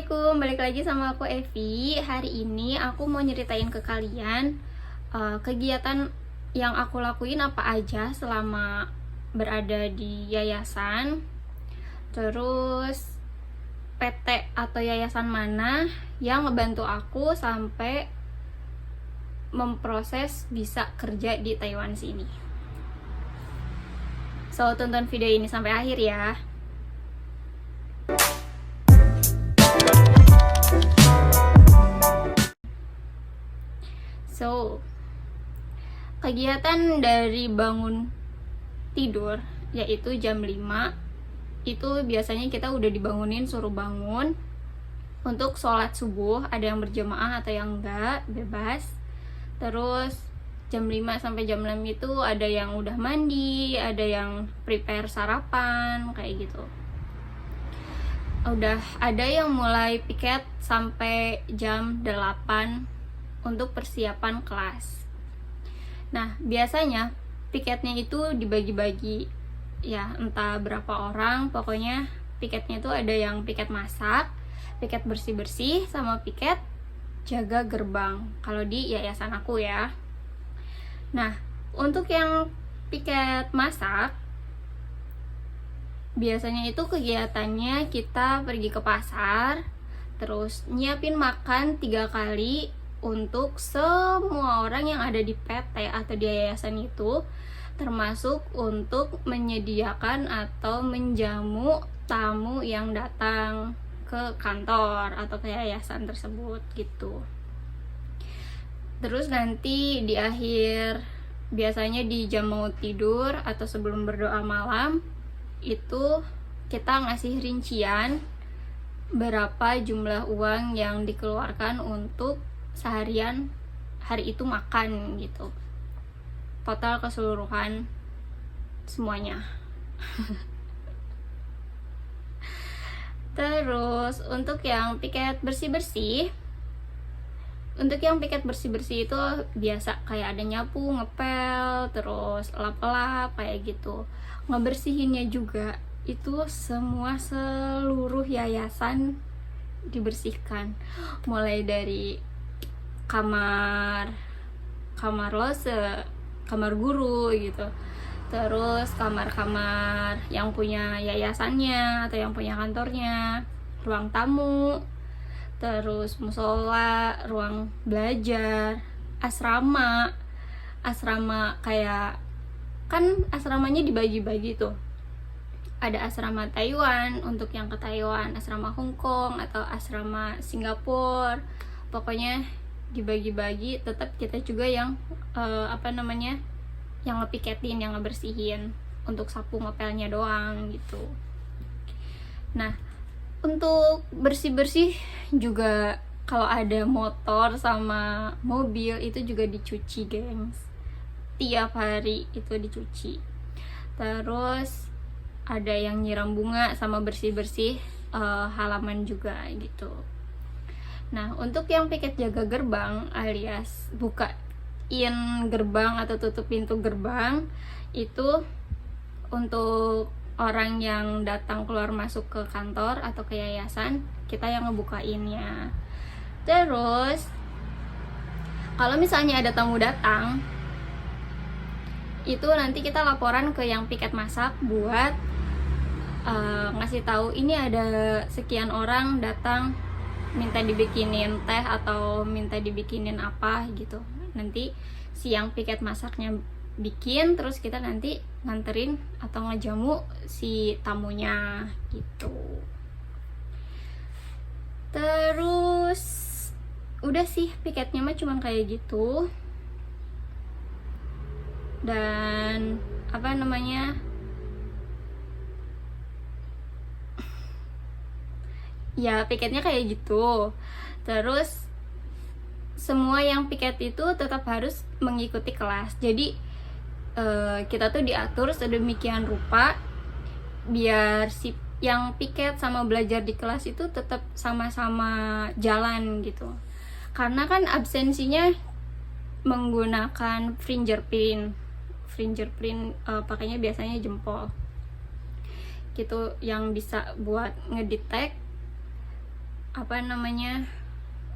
Assalamualaikum, balik lagi sama aku Evi. Hari ini aku mau nyeritain ke kalian kegiatan yang aku lakuin apa aja selama berada di yayasan. Terus PT atau yayasan mana yang ngebantu aku sampai memproses bisa kerja di Taiwan sini. So, tonton video ini sampai akhir ya. So, kegiatan dari bangun tidur yaitu jam 5 itu biasanya kita udah dibangunin, suruh bangun untuk sholat subuh. Ada yang berjamaah atau yang enggak, bebas. Terus jam 5 sampai jam 6 itu ada yang udah mandi, ada yang prepare sarapan, kayak gitu. Udah ada yang mulai piket sampai jam 8 untuk persiapan kelas. Nah, biasanya piketnya itu dibagi-bagi ya, entah berapa orang, pokoknya piketnya itu ada yang piket masak, piket bersih-bersih, sama piket jaga gerbang kalau di yayasan aku ya. Nah, untuk yang piket masak biasanya itu kegiatannya kita pergi ke pasar, terus nyiapin makan 3 kali untuk semua orang yang ada di PT atau di yayasan itu, termasuk untuk menyediakan atau menjamu tamu yang datang ke kantor atau ke yayasan tersebut gitu. Terus nanti di akhir, biasanya di jam mau tidur atau sebelum berdoa malam, itu kita ngasih rincian berapa jumlah uang yang dikeluarkan untuk seharian hari itu makan gitu, total keseluruhan semuanya. Terus untuk yang piket bersih-bersih itu biasa kayak ada nyapu, ngepel, terus lap-lap kayak gitu. Ngebersihinnya juga itu semua seluruh yayasan dibersihkan, mulai dari kamar lose, kamar guru gitu, terus kamar-kamar yang punya yayasannya atau yang punya kantornya, ruang tamu, terus musola, ruang belajar, asrama kayak kan asramanya dibagi-bagi tuh, ada asrama Taiwan untuk yang ke Taiwan, asrama Hong Kong atau asrama Singapura, pokoknya dibagi-bagi. Tetap kita juga yang yang ngepiketin, yang ngebersihin, untuk sapu ngepelnya doang gitu. Nah, untuk bersih-bersih juga kalau ada motor sama mobil itu juga dicuci, gengs. Tiap hari itu dicuci. Terus ada yang nyiram bunga sama bersih-bersih halaman juga gitu. Nah, untuk yang piket jaga gerbang alias bukain gerbang atau tutup pintu gerbang, itu untuk orang yang datang keluar masuk ke kantor atau ke yayasan, kita yang ngebukainnya. Terus kalau misalnya ada tamu datang, itu nanti kita laporan ke yang piket masak buat ngasih tahu ini ada sekian orang datang, minta dibikinin teh atau minta dibikinin apa gitu. Nanti si yang piket masaknya bikin, terus kita nanti nganterin atau ngejamu si tamunya gitu. Terus udah sih, piketnya mah cuma kayak gitu. Dan ya piketnya kayak gitu. Terus semua yang piket itu tetap harus mengikuti kelas. Jadi kita tuh diatur sedemikian rupa biar si yang piket sama belajar di kelas itu tetap sama-sama jalan gitu. Karena kan absensinya menggunakan fingerprint pakainya biasanya jempol gitu, yang bisa buat ngedetect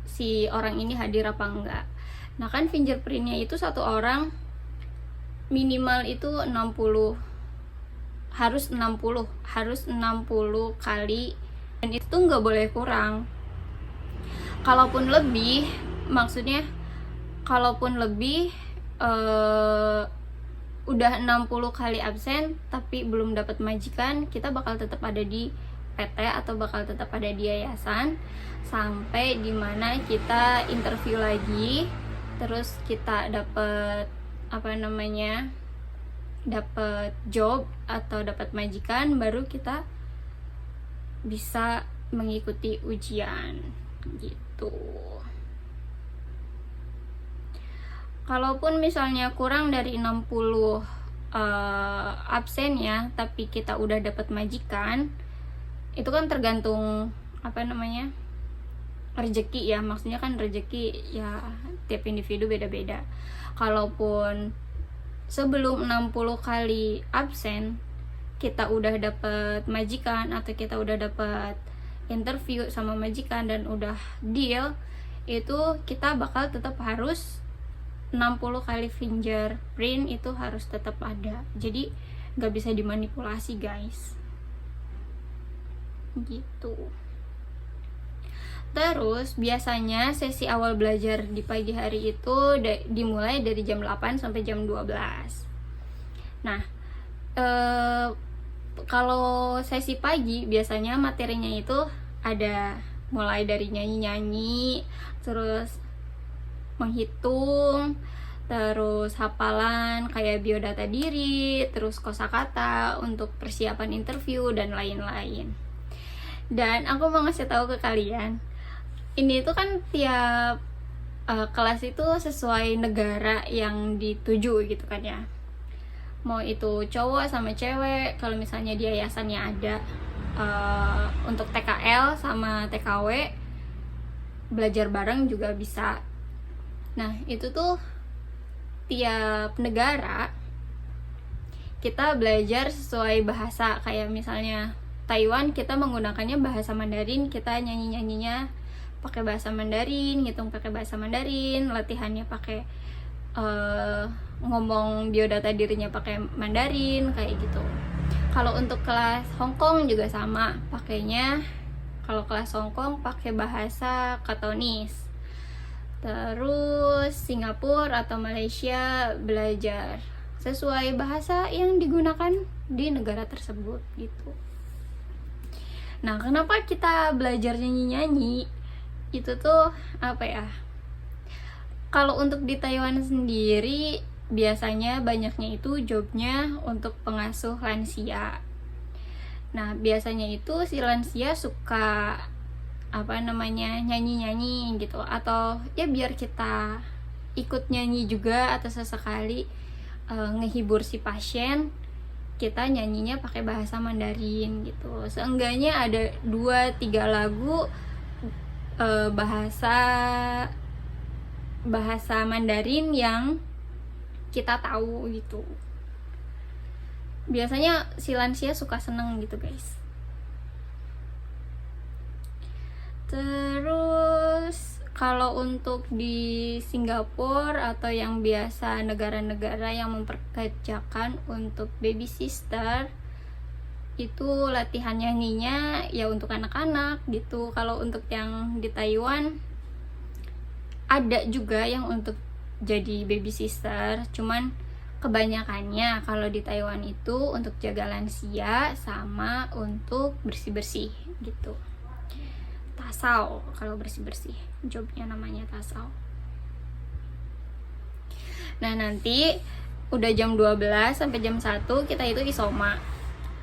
si orang ini hadir apa enggak. Nah kan fingerprintnya itu satu orang minimal itu 60, harus 60 kali, dan itu nggak boleh kurang. Kalaupun lebih, udah 60 kali absen tapi belum dapat majikan, kita bakal tetap ada di PT atau bakal tetap ada di yayasan sampai dimana kita interview lagi, terus kita dapat dapat job atau dapat majikan, baru kita bisa mengikuti ujian gitu. Kalaupun misalnya kurang dari 60 absen ya, tapi kita udah dapat majikan, itu kan tergantung rezeki ya, maksudnya kan rezeki ya tiap individu beda-beda. Kalaupun sebelum 60 kali absen kita udah dapat majikan atau kita udah dapat interview sama majikan dan udah deal, itu kita bakal tetap harus 60 kali fingerprint itu harus tetap ada, jadi nggak bisa dimanipulasi guys gitu. Terus biasanya sesi awal belajar di pagi hari itu dimulai dari jam 8 sampai jam 12. Nah kalau sesi pagi biasanya materinya itu ada mulai dari nyanyi-nyanyi, terus menghitung, terus hafalan kayak biodata diri, terus kosakata untuk persiapan interview dan lain-lain. Dan aku mau ngasih tahu ke kalian, ini tuh kan tiap kelas itu sesuai negara yang dituju gitu kan ya, mau itu cowok sama cewek. Kalau misalnya di yayasannya ada untuk TKL sama TKW belajar bareng juga bisa. Nah itu tuh tiap negara kita belajar sesuai bahasa. Kayak misalnya Taiwan kita menggunakannya bahasa Mandarin, kita nyanyi-nyanyinya pakai bahasa Mandarin, ngitung pakai bahasa Mandarin, latihannya pakai ngomong biodata dirinya pakai Mandarin kayak gitu. Kalau untuk kelas Hong Kong juga sama, pakainya kalau kelas Hong Kong pakai bahasa Kantonis. Terus Singapura atau Malaysia belajar sesuai bahasa yang digunakan di negara tersebut gitu. Nah, kenapa kita belajar nyanyi-nyanyi? Itu tuh kalau untuk di Taiwan sendiri biasanya banyaknya itu jobnya untuk pengasuh lansia. Nah, biasanya itu si lansia suka nyanyi-nyanyi gitu, atau ya biar kita ikut nyanyi juga, atau sesekali ngehibur si pasien, kita nyanyinya pakai bahasa Mandarin gitu. Seenggaknya ada 2-3 lagu bahasa Mandarin yang kita tahu gitu. Biasanya si lansia suka seneng gitu guys. Terus kalau untuk di Singapura atau yang biasa negara-negara yang memperkerjakan untuk baby sister, itu latihan nyanyinya ya untuk anak-anak gitu. Kalau untuk yang di Taiwan ada juga yang untuk jadi baby sister, cuman kebanyakannya kalau di Taiwan itu untuk jaga lansia sama untuk bersih-bersih gitu. Tasau, kalau bersih-bersih jobnya namanya tasau. Nah nanti udah jam 12 sampai jam 1 kita itu isoma,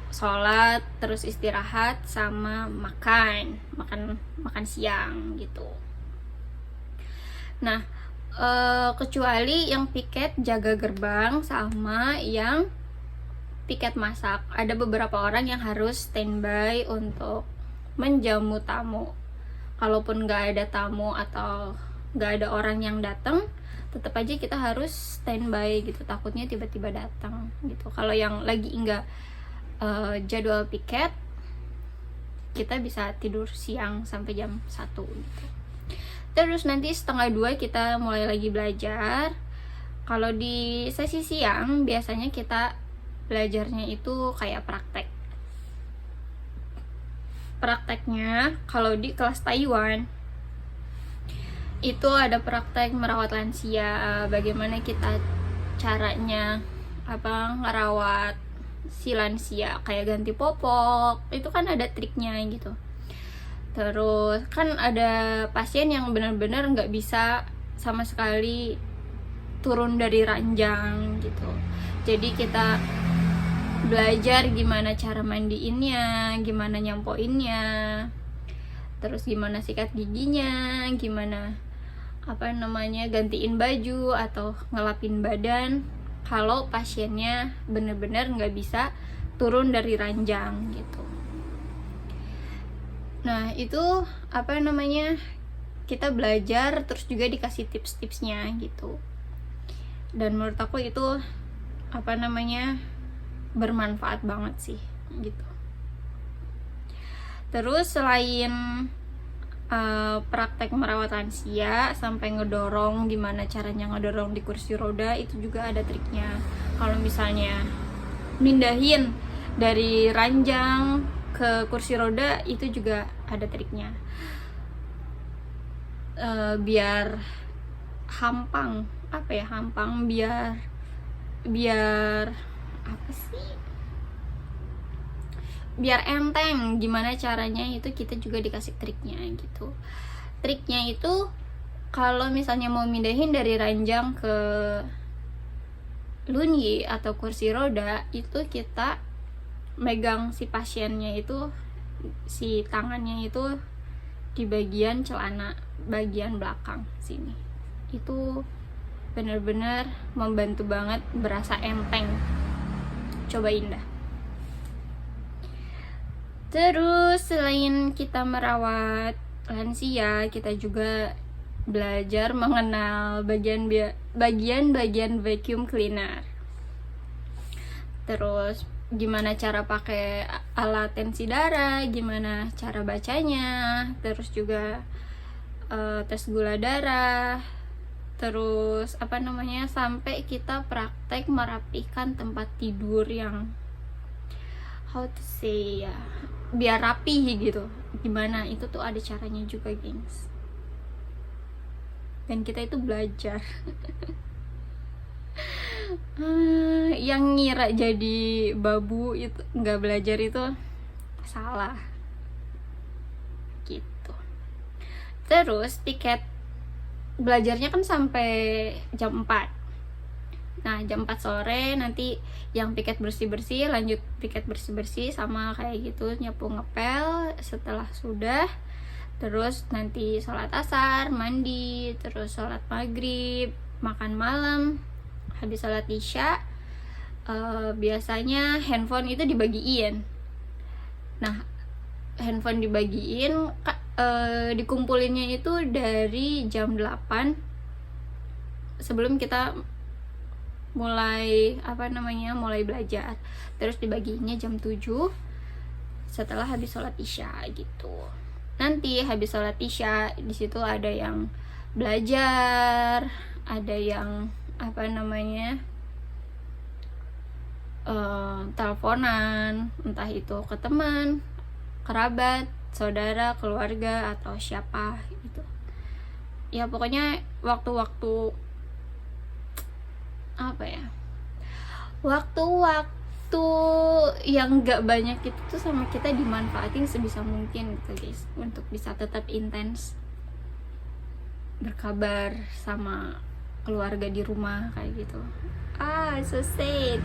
sholat, terus istirahat sama makan siang gitu. Nah kecuali yang piket jaga gerbang sama yang piket masak, ada beberapa orang yang harus standby untuk menjamu tamu. Kalaupun nggak ada tamu atau nggak ada orang yang datang, tetap aja kita harus standby gitu, takutnya tiba-tiba datang gitu. Kalau yang lagi nggak jadwal piket, kita bisa tidur siang sampai jam 1 gitu. Terus nanti setengah 2 kita mulai lagi belajar. Kalau di sesi siang biasanya kita belajarnya itu kayak prakteknya. Kalau di kelas Taiwan itu ada praktek merawat lansia, bagaimana kita caranya ngerawat si lansia, kayak ganti popok, itu kan ada triknya gitu. Terus kan ada pasien yang benar-benar nggak bisa sama sekali turun dari ranjang gitu, jadi kita belajar gimana cara mandiinnya, gimana nyampoinnya, terus gimana sikat giginya, gimana gantiin baju atau ngelapin badan kalau pasiennya bener-bener nggak bisa turun dari ranjang gitu. Nah itu kita belajar, terus juga dikasih tips-tipsnya gitu. Dan menurut aku itu bermanfaat banget sih gitu. Terus selain praktek merawat lansia sampai ngedorong, gimana caranya ngedorong di kursi roda, itu juga ada triknya. Kalau misalnya mindahin dari ranjang ke kursi roda, itu juga ada triknya. Biar hampang biar enteng, gimana caranya itu kita juga dikasih triknya gitu. Triknya itu kalau misalnya mau mindahin dari ranjang ke lunyi atau kursi roda, itu kita megang si pasiennya itu, si tangannya itu di bagian celana bagian belakang sini. Itu bener-bener membantu banget, berasa enteng. Cobain dah. Terus selain kita merawat lansia, kita juga belajar mengenal bagian-bagian vacuum cleaner. Terus gimana cara pakai alat tensi darah, gimana cara bacanya, terus juga tes gula darah, terus sampai kita praktek merapikan tempat tidur yang biar rapi gitu. Gimana itu tuh ada caranya juga, gengs. Dan kita itu belajar. Yang ngira jadi babu itu nggak belajar itu salah gitu. Terus tiket belajarnya kan sampai jam 4. Nah jam 4 sore nanti yang piket bersih-bersih lanjut piket bersih-bersih sama kayak gitu, nyapu ngepel. Setelah sudah, terus nanti sholat asar, mandi, terus sholat maghrib, makan malam. Habis sholat isya biasanya handphone itu dibagiin. Nah handphone dibagiin, dikumpulinnya itu dari jam 8 sebelum kita mulai belajar. Terus dibagiinnya jam 7 setelah habis sholat isya gitu. Nanti habis sholat isya di situ ada yang belajar, ada yang teleponan, entah itu ke teman, kerabat, saudara, keluarga, atau siapa gitu. Ya pokoknya waktu-waktu waktu yang gak banyak itu tuh sama kita dimanfaatin sebisa mungkin gitu guys, untuk bisa tetap intens berkabar sama keluarga di rumah kayak gitu. So sad.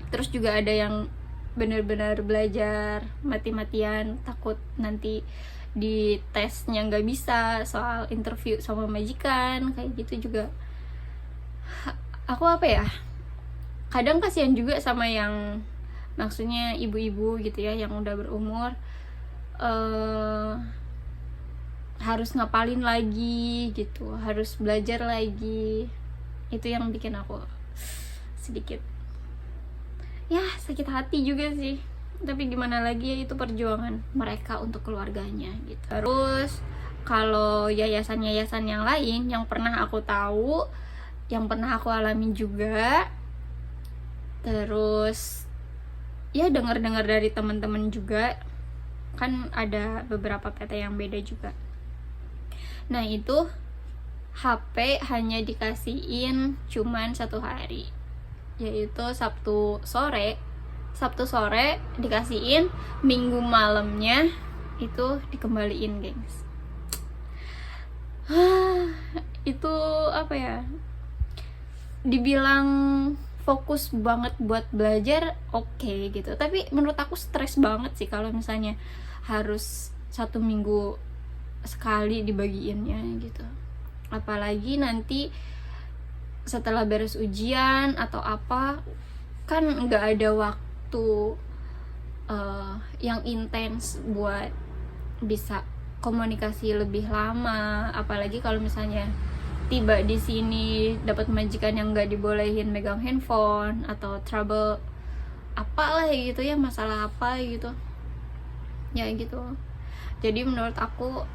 Terus juga ada yang benar-benar belajar mati-matian, takut nanti di tesnya nggak bisa, soal interview sama majikan kayak gitu juga. Aku kadang kasihan juga sama yang maksudnya ibu-ibu gitu ya, yang udah berumur, harus ngapalin lagi gitu, harus belajar lagi. Itu yang bikin aku sedikit sakit hati juga sih tapi gimana lagi ya, itu perjuangan mereka untuk keluarganya gitu. Terus kalau yayasan-yayasan yang lain yang pernah aku tahu, yang pernah aku alami juga, terus ya dengar-dengar dari teman-teman juga, kan ada beberapa PT yang beda juga. Nah itu HP hanya dikasihin cuman 1 hari, yaitu Sabtu sore dikasihin, Minggu malamnya itu dikembaliin, gengs. Itu apa ya, dibilang fokus banget buat belajar, oke gitu, tapi menurut aku stres banget sih kalau misalnya harus 1 minggu sekali dibagiinnya gitu. Apalagi nanti setelah beres ujian atau apa, kan nggak ada waktu yang intens buat bisa komunikasi lebih lama. Apalagi kalau misalnya tiba di sini dapat majikan yang nggak dibolehin megang handphone, atau trouble apalah gitu ya, masalah apa gitu ya gitu. Jadi menurut aku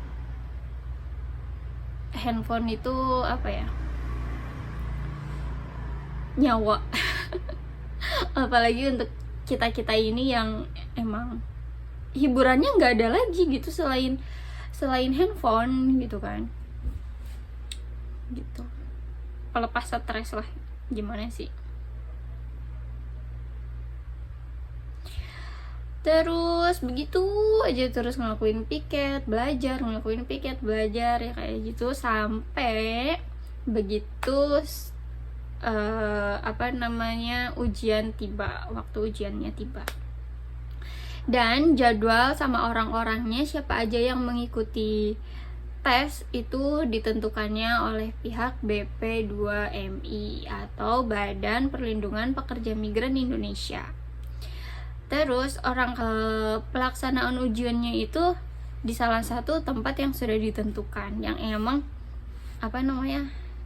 handphone itu apa ya, nyawa. Apalagi untuk kita ini yang emang hiburannya nggak ada lagi gitu selain handphone gitu kan, gitu. Pelepas stres lah, gimana sih. Terus begitu aja, terus ngelakuin piket belajar ya kayak gitu, sampai begitu ujian tiba, waktu ujiannya tiba. Dan jadwal sama orang-orangnya, siapa aja yang mengikuti tes itu ditentukannya oleh pihak BP2MI atau Badan Perlindungan Pekerja Migran Indonesia. Terus pelaksanaan ujiannya itu di salah satu tempat yang sudah ditentukan, yang emang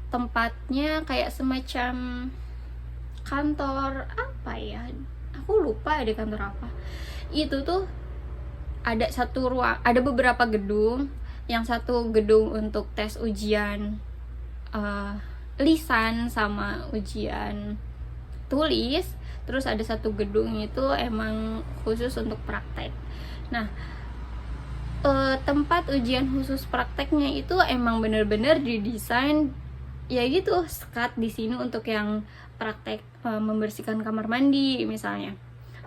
tempatnya kayak semacam kantor apa ya, aku lupa di kantor apa. Itu tuh ada beberapa gedung. Yang satu gedung untuk tes ujian lisan sama ujian tulis, terus ada satu gedung itu emang khusus untuk praktek. Nah tempat ujian khusus prakteknya itu emang bener-bener didesain ya gitu, sekat di sini untuk yang praktek membersihkan kamar mandi misalnya,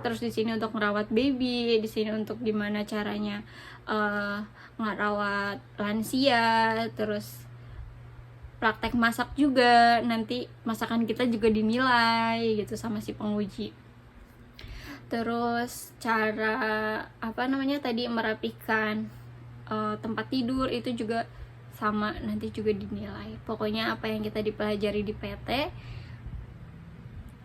terus di sini untuk merawat baby, di sini untuk gimana caranya ngerawat lansia, terus praktek masak juga, nanti masakan kita juga dinilai gitu sama si penguji. Terus cara tadi merapihkan tempat tidur itu juga sama, nanti juga dinilai. Pokoknya apa yang kita dipelajari di PT,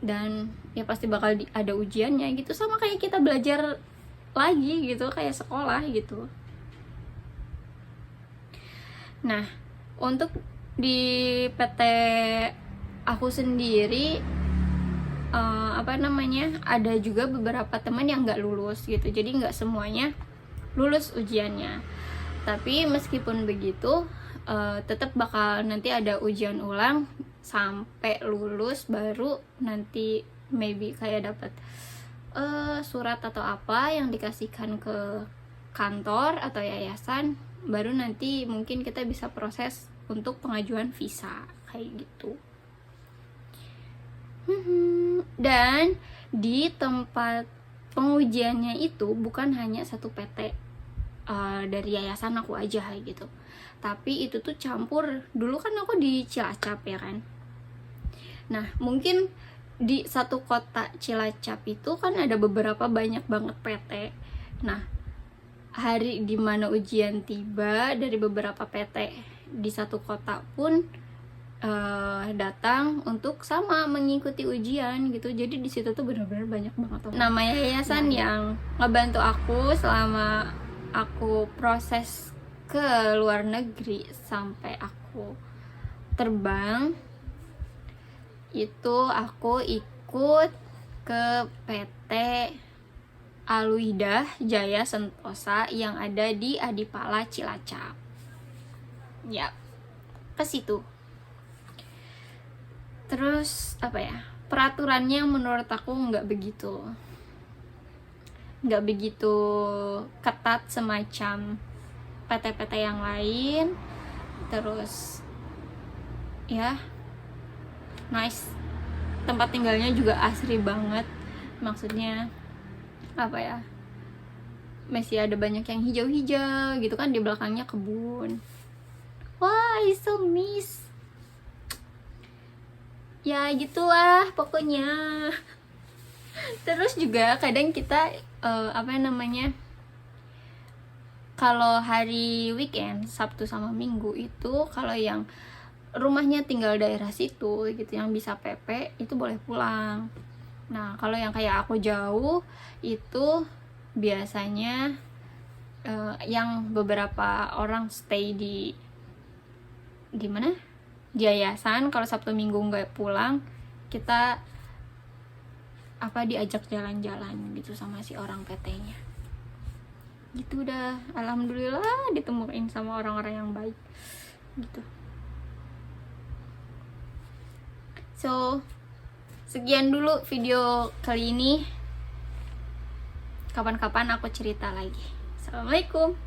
dan ya pasti bakal ada ujiannya gitu, sama kayak kita belajar lagi gitu, kayak sekolah gitu. Nah untuk di PT aku sendiri ada juga beberapa teman yang nggak lulus gitu, jadi nggak semuanya lulus ujiannya. Tapi meskipun begitu tetap bakal nanti ada ujian ulang sampai lulus, baru nanti maybe kayak dapat surat atau apa yang dikasihkan ke kantor atau yayasan, baru nanti mungkin kita bisa proses untuk pengajuan visa kayak gitu. Dan di tempat pengujiannya itu bukan hanya satu PT dari yayasan aku aja gitu, tapi itu tuh campur. Dulu kan aku di Cilacap ya kan, nah mungkin di satu kota Cilacap itu kan ada banyak banget PT. Nah hari dimana ujian tiba dari beberapa PT di satu kota pun datang untuk sama mengikuti ujian gitu. Jadi di situ tuh benar-benar banyak banget nama yayasan yang ngebantu aku selama aku proses ke luar negeri sampai aku terbang. Itu aku ikut ke PT Aluidah Jaya Sentosa yang ada di Adipala Cilacap. Ya, ke situ. Terus apa ya? Peraturannya menurut aku nggak begitu ketat semacam PT-PT yang lain. Terus ya nice, tempat tinggalnya juga asri banget, maksudnya apa ya, masih ada banyak yang hijau-hijau gitu kan, di belakangnya kebun. Wah, I so miss. Ya gitulah pokoknya. Terus juga kadang kita kalau hari weekend, Sabtu sama Minggu itu, kalau yang rumahnya tinggal daerah situ gitu, yang bisa PP itu boleh pulang. Nah, kalau yang kayak aku jauh itu biasanya yang beberapa orang stay di mana? Di yayasan. Kalau Sabtu Minggu nggak pulang, kita diajak jalan-jalan gitu sama si orang PT-nya. Gitu dah. Alhamdulillah ditemuin sama orang-orang yang baik gitu. So, sekian dulu video kali ini. Kapan-kapan aku cerita lagi. Assalamualaikum.